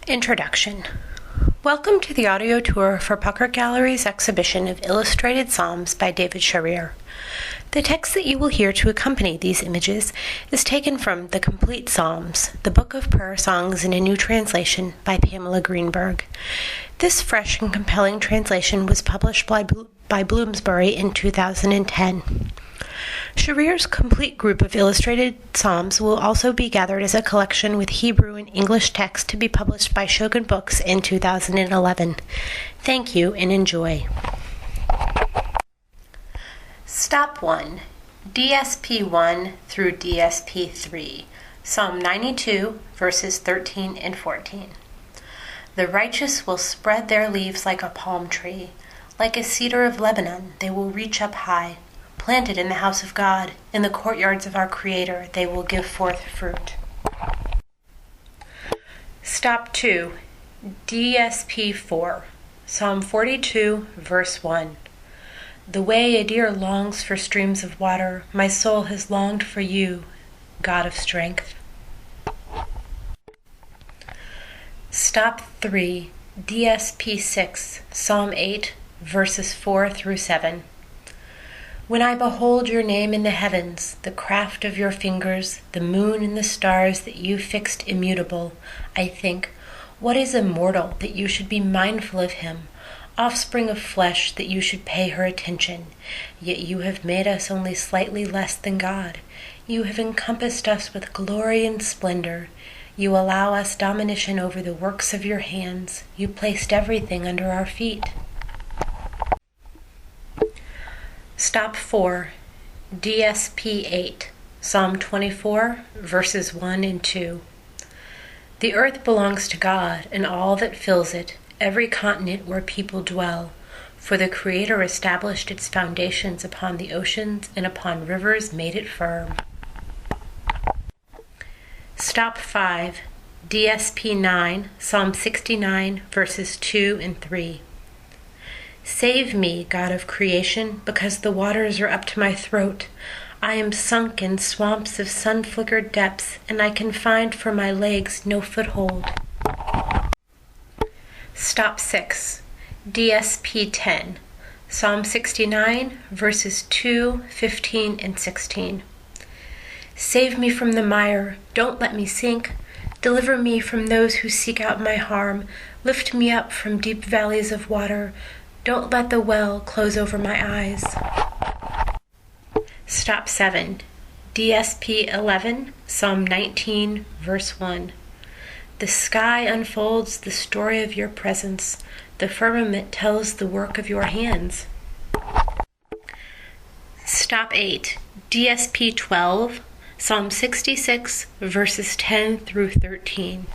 Introduction. Welcome to the audio tour for Pucker Gallery's exhibition of illustrated psalms by David Sharirs. The text that you will hear to accompany these images is taken from The Complete Psalms, the book of prayer songs in a new translation by Pamela Greenberg. This fresh and compelling translation was published by Bloomsbury in 2010. Sharirs' complete group of illustrated psalms will also be gathered as a collection with Hebrew and English text to be published by Shogun Books in 2011. Thank you and enjoy. Stop 1. DSP 1 through DSP 3. Psalm 92, verses 13 and 14. The righteous will spread their leaves like a palm tree. Like a cedar of Lebanon, they will reach up high. Planted in the house of God, in the courtyards of our Creator, they will give forth fruit. Stop 2. DSP 4. Psalm 42, verse 1. The way a deer longs for streams of water, my soul has longed for you, God of strength. Stop 3. DSP 6. Psalm 8, verses 4 through 7. When I behold your name in the heavens, the craft of your fingers, the moon and the stars that you fixed immutable, I think, what is a mortal that you should be mindful of him, offspring of flesh that you should pay her attention? Yet you have made us only slightly less than God. You have encompassed us with glory and splendor. You allow us domination over the works of your hands. You placed everything under our feet. Stop 4. DSP 8. Psalm 24, verses 1 and 2. The earth belongs to God and all that fills it, every continent where people dwell. For the Creator established its foundations upon the oceans, and upon rivers made it firm. Stop 5. DSP 9. Psalm 69, verses 2 and 3. Save me, God of creation, because the waters are up to my throat. I am sunk in swamps of sun-flickered depths, and I can find for my legs no foothold. Stop 6. DSP 10. Psalm 69, verses 2, 15, and 16. Save me from the mire. Don't let me sink. Deliver me from those who seek out my harm. Lift me up from deep valleys of water. Don't let the well close over my eyes. Stop 7. DSP 11, Psalm 19, verse 1. The sky unfolds the story of your presence. The firmament tells the work of your hands. Stop 8. DSP 12, Psalm 66, verses 10 through 13.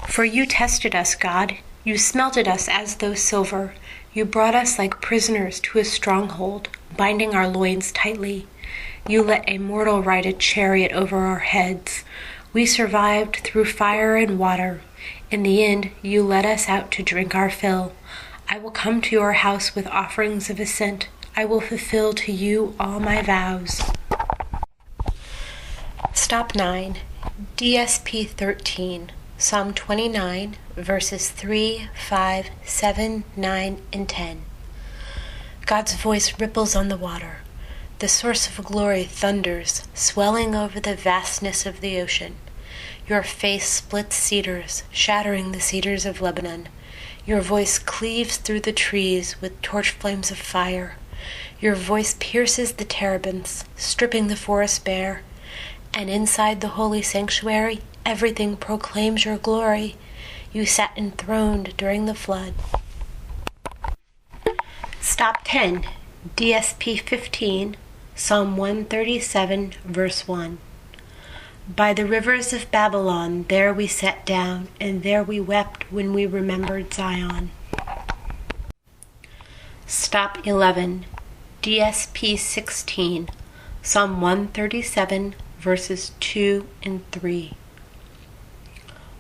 For you tested us, God. You smelted us as though silver. You brought us like prisoners to a stronghold, binding our loins tightly. You let a mortal ride a chariot over our heads. We survived through fire and water. In the end, you led us out to drink our fill. I will come to your house with offerings of assent. I will fulfill to you all my vows. Stop 9. DSP 13. Psalm 29, verses 3, 5, 7, 9, and 10. God's voice ripples on the water. The source of glory thunders, swelling over the vastness of the ocean. Your face splits cedars, shattering the cedars of Lebanon. Your voice cleaves through the trees with torch flames of fire. Your voice pierces the terebinths, stripping the forest bare. And inside the holy sanctuary, everything proclaims your glory. You sat enthroned during the flood. Stop 10. DSP 15. Psalm 137, verse 1. By the rivers of Babylon, there we sat down, and there we wept when we remembered Zion. Stop 11. DSP 16. Psalm 137, verses 2 and 3.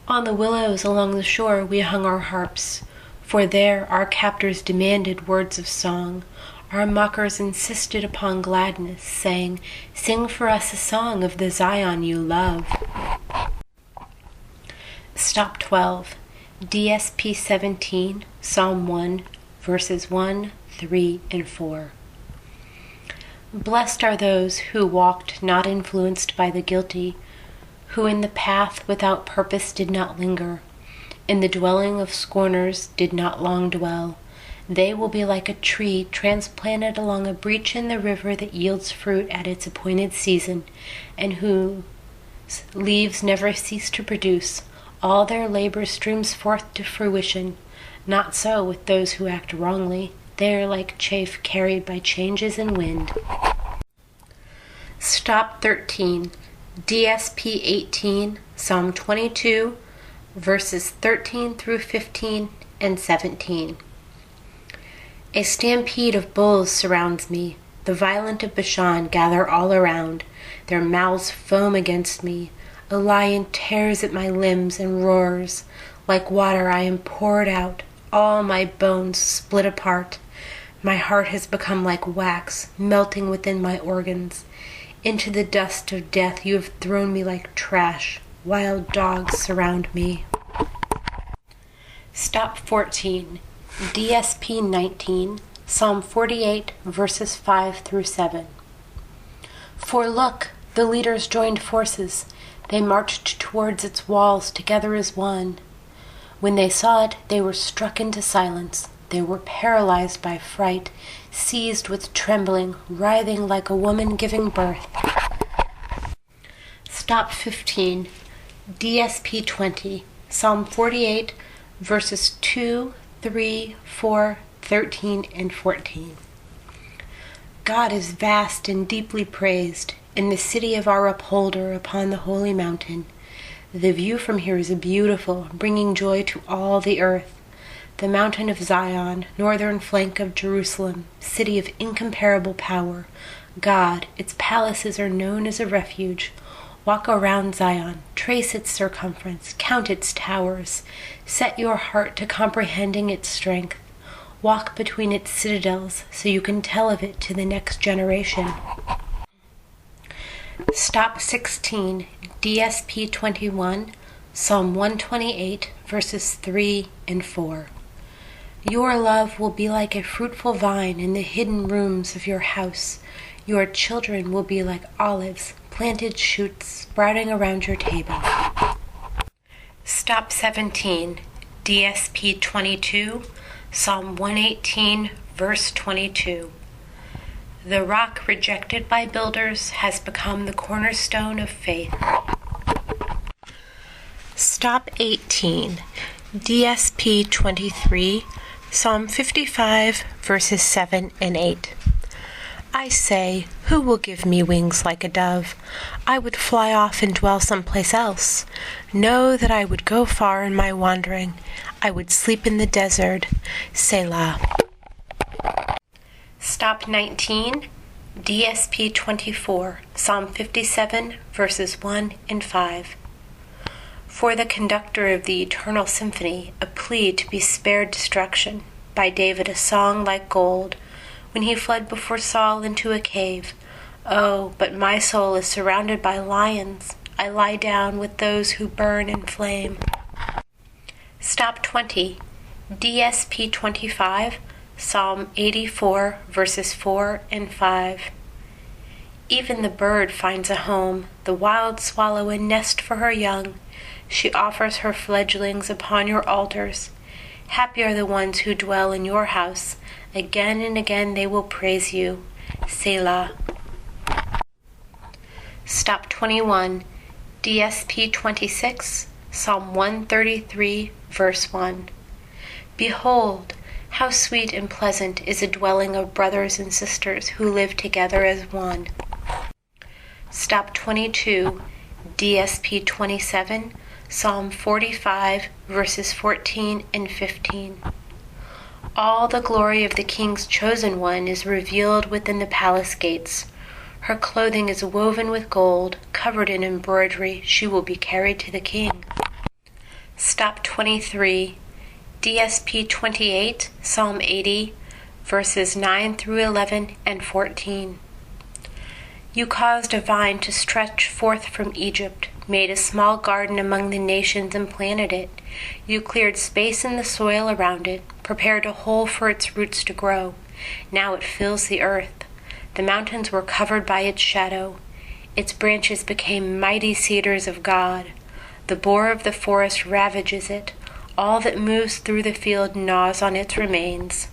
On the willows along the shore we hung our harps, for there our captors demanded words of song. Our mockers insisted upon gladness, saying, "Sing for us a song of the Zion you love." Stop 12. DSP 17, Psalm 1, verses 1, 3, and 4. Blessed are those who walked not influenced by the guilty, who in the path without purpose did not linger, in the dwelling of scorners did not long dwell. They will be like a tree transplanted along a breach in the river that yields fruit at its appointed season, and whose leaves never cease to produce. All their labor streams forth to fruition. Not so with those who act wrongly. They are like chaff carried by changes in wind. Stop 13. DSP 18, Psalm 22, verses 13 through 15 and 17. A stampede of bulls surrounds me. The violent of Bashan gather all around. Their mouths foam against me. A lion tears at my limbs and roars. Like water I am poured out. All my bones split apart. My heart has become like wax, melting within my organs. Into the dust of death you have thrown me like trash. Wild dogs surround me. Stop 14. DSP 19, Psalm 48, verses 5 through 7. For look, the leaders joined forces. They marched towards its walls together as one. When they saw it, they were struck into silence. They were paralyzed by fright, seized with trembling, writhing like a woman giving birth. Stop 15. DSP 20, Psalm 48, verses 2, 3, 4, 13, and 14. God is vast and deeply praised in the city of our upholder upon the holy mountain. The view from here is beautiful, bringing joy to all the earth. The mountain of Zion, northern flank of Jerusalem, city of incomparable power. God, its palaces are known as a refuge. Walk around Zion, trace its circumference, count its towers. Set your heart to comprehending its strength. Walk between its citadels so you can tell of it to the next generation. Stop 16, DSP 21, Psalm 128, verses 3 and 4. Your love will be like a fruitful vine in the hidden rooms of your house. Your children will be like olives, planted shoots sprouting around your table. Stop 17, DSP 22, Psalm 118, verse 22. The rock rejected by builders has become the cornerstone of faith. Stop 18, DSP 23, Psalm 55, verses 7 and 8. I say, who will give me wings like a dove? I would fly off and dwell someplace else. Know that I would go far in my wandering. I would sleep in the desert. Selah. Stop 19, DSP 24, Psalm 57, verses 1 and 5. For the conductor of the eternal symphony, a plea to be spared destruction, by David a song like gold, when he fled before Saul into a cave. Oh, but my soul is surrounded by lions. I lie down with those who burn in flame. Stop 20, DSP 25, Psalm 84, verses 4 and 5. Even the bird finds a home, the wild swallow a nest for her young. She offers her fledglings upon your altars. Happy are the ones who dwell in your house. Again and again they will praise you. Selah. Stop 21, DSP 26, Psalm 133, verse 1. Behold, how sweet and pleasant is a dwelling of brothers and sisters who live together as one. Stop 22, DSP 27, Psalm 45, verses 14 and 15. All the glory of the king's chosen one is revealed within the palace gates. Her clothing is woven with gold, covered in embroidery. She will be carried to the king. Stop 23, DSP 28, Psalm 80, verses 9 through 11 and 14. You caused a vine to stretch forth from Egypt, made a small garden among the nations and planted it. You cleared space in the soil around it, prepared a hole for its roots to grow. Now it fills the earth. The mountains were covered by its shadow. Its branches became mighty cedars of God. The boar of the forest ravages it. All that moves through the field gnaws on its remains.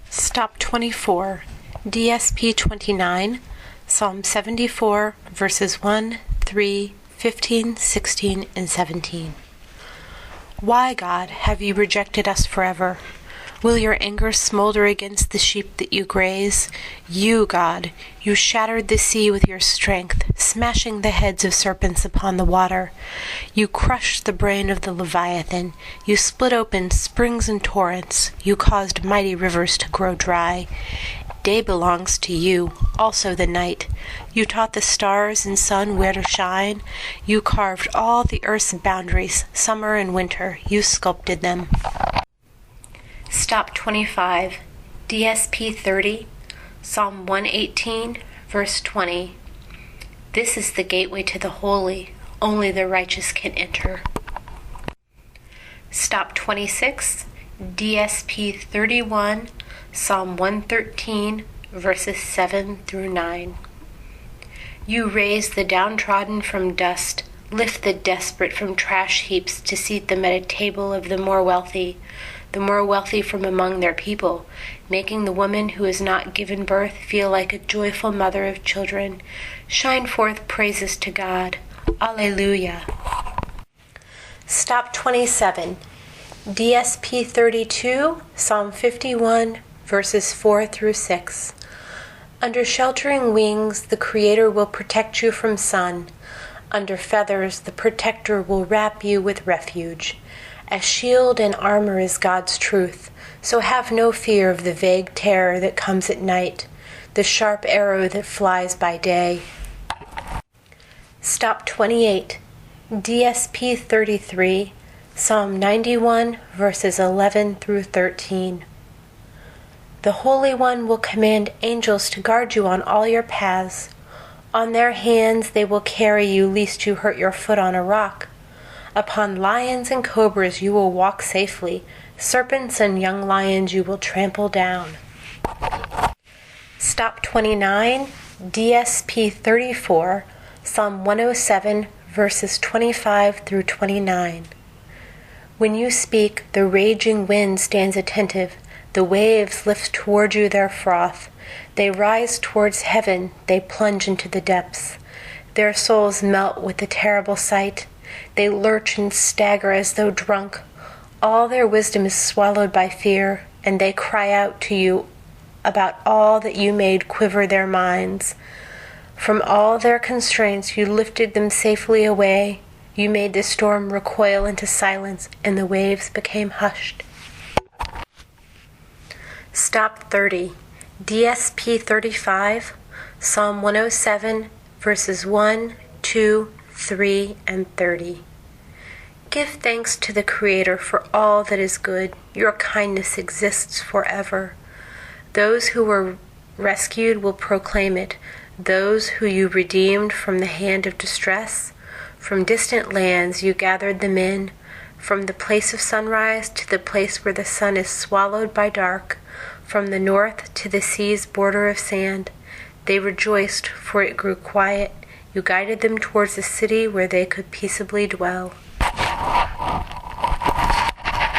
Stop 24. DSP 29. Psalm 74, verses 1, 3, 15, 16, and 17. Why, God, have you rejected us forever? Will your anger smolder against the sheep that you graze? You, God, you shattered the sea with your strength, smashing the heads of serpents upon the water. You crushed the brain of the Leviathan. You split open springs and torrents. You caused mighty rivers to grow dry. Day belongs to you, also the night. You taught the stars and sun where to shine. You carved all the earth's boundaries, summer and winter. You sculpted them. Stop 25. DSP 30. Psalm 118, verse 20. This is the gateway to the holy. Only the righteous can enter. Stop 26. DSP 31. Psalm 113, verses 7 through 9. You raise the downtrodden from dust, lift the desperate from trash heaps to seat them at a table of the more wealthy from among their people, making the woman who has not given birth feel like a joyful mother of children. Shine forth praises to God. Alleluia. Stop 27. DSP 32, Psalm 51, verses 4 through 6. Under sheltering wings, the Creator will protect you from sun. Under feathers, the Protector will wrap you with refuge. As shield and armor is God's truth, so have no fear of the vague terror that comes at night, the sharp arrow that flies by day. Stop 28. DSP 33, Psalm 91, verses 11 through 13. The Holy One will command angels to guard you on all your paths. On their hands they will carry you, lest you hurt your foot on a rock. Upon lions and cobras you will walk safely. Serpents and young lions you will trample down. Stop 29. DSP 34. Psalm 107, verses 25 through 29. When you speak, the raging wind stands attentive. The waves lift toward you their froth. They rise towards heaven. They plunge into the depths. Their souls melt with the terrible sight. They lurch and stagger as though drunk. All their wisdom is swallowed by fear, and they cry out to you about all that you made quiver their minds. From all their constraints you lifted them safely away. You made the storm recoil into silence, and the waves became hushed. Stop 30. DSP 35, Psalm 107, verses 1, 2, 3, and 30. Give thanks to the Creator for all that is good. Your kindness exists forever. Those who were rescued will proclaim it. Those who you redeemed from the hand of distress, from distant lands you gathered them in, from the place of sunrise to the place where the sun is swallowed by dark, from the north to the sea's border of sand. They rejoiced, for it grew quiet. You guided them towards a city where they could peaceably dwell.